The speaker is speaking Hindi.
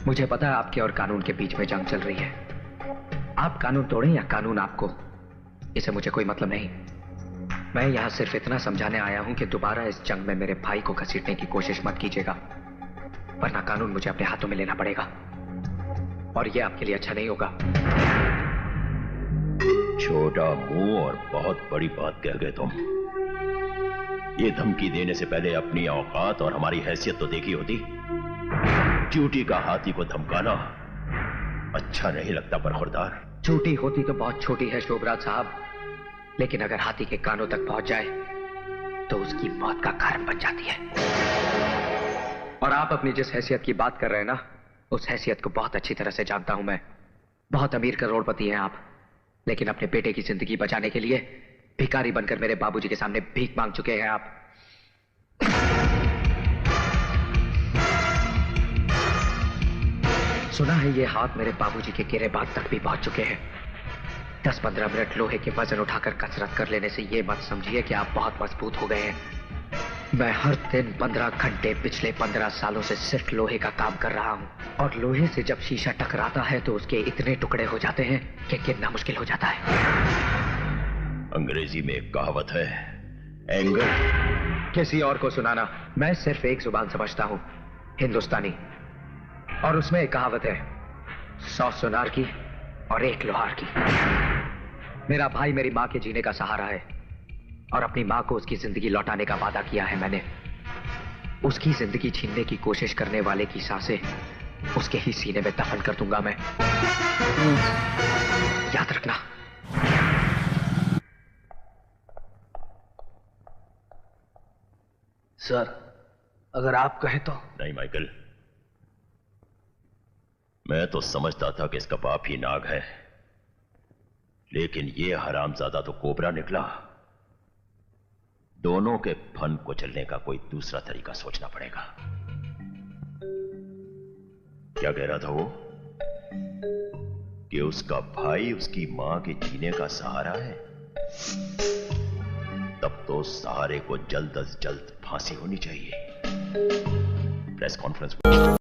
मुझे पता है आपके और कानून के बीच में जंग चल रही है। आप कानून तोड़ें या कानून आपको, इससे मुझे कोई मतलब नहीं। मैं यहां सिर्फ इतना समझाने आया हूं कि दोबारा इस जंग में मेरे भाई को घसीटने की कोशिश मत कीजिएगा, वरना कानून मुझे अपने हाथों में लेना पड़ेगा और यह आपके लिए अच्छा नहीं होगा। छोटा मुंह और बहुत बड़ी बात कह गए तुम। ये धमकी देने से पहले अपनी औकात और हमारी हैसियत तो देखी होती। ड्यूटी का हाथी को धमकाना अच्छा नहीं लगता बरखुरदार। छोटी होती तो बहुत छोटी है शोभराज साहब, लेकिन अगर हाथी के कानों तक पहुंच जाए तो उसकी मौत का कारण बन जाती है। और आप अपनी जिस हैसियत की बात कर रहे हैं ना, उस हैसियत को बहुत अच्छी तरह से जानता हूं मैं। बहुत अमीर करोड़पति हैं आप, लेकिन अपने बेटे की जिंदगी बचाने के लिए भिखारी बनकर मेरे बाबूजी के सामने भीख मांग चुके हैं आप। सुना है ये हाथ मेरे बाबूजी के गिरेबान तक भी पहुंच चुके हैं। 10-15 मिनट लोहे के वजन उठाकर कसरत कर लेने से ये मत समझिए कि आप बहुत मजबूत हो गए हैं। मैं हर दिन 15 घंटे पिछले 15 सालों से सिर्फ लोहे का काम कर रहा हूं, और लोहे से जब शीशा टकराता है तो उसके इतने टुकड़े हो जाते हैं कि गिनना मुश्किल हो जाता है। अंग्रेजी में एक कहावत है, एंगर। किसी और को सुनाना, मैं सिर्फ एक जुबान समझता हूं, हिंदुस्तानी। और उसमें एक कहावत है, 100 सुनार की और 1 लोहार की। मेरा भाई मेरी मां के जीने का सहारा है, और अपनी मां को उसकी जिंदगी लौटाने का वादा किया है मैंने। उसकी जिंदगी छीनने की कोशिश करने वाले की सांसें उसके ही सीने में दफन कर दूंगा मैं। याद रखना। सर, अगर आप कहें तो। नहीं माइकल, मैं तो समझता था कि इसका बाप ही नाग है, लेकिन ये हरामजादा तो कोबरा निकला। दोनों के फन को चलने का कोई दूसरा तरीका सोचना पड़ेगा। क्या कह रहा था वो? कि उसका भाई उसकी मां के जीने का सहारा है? तब तो सहारे को जल्द अज जल्द फांसी होनी चाहिए। Press conference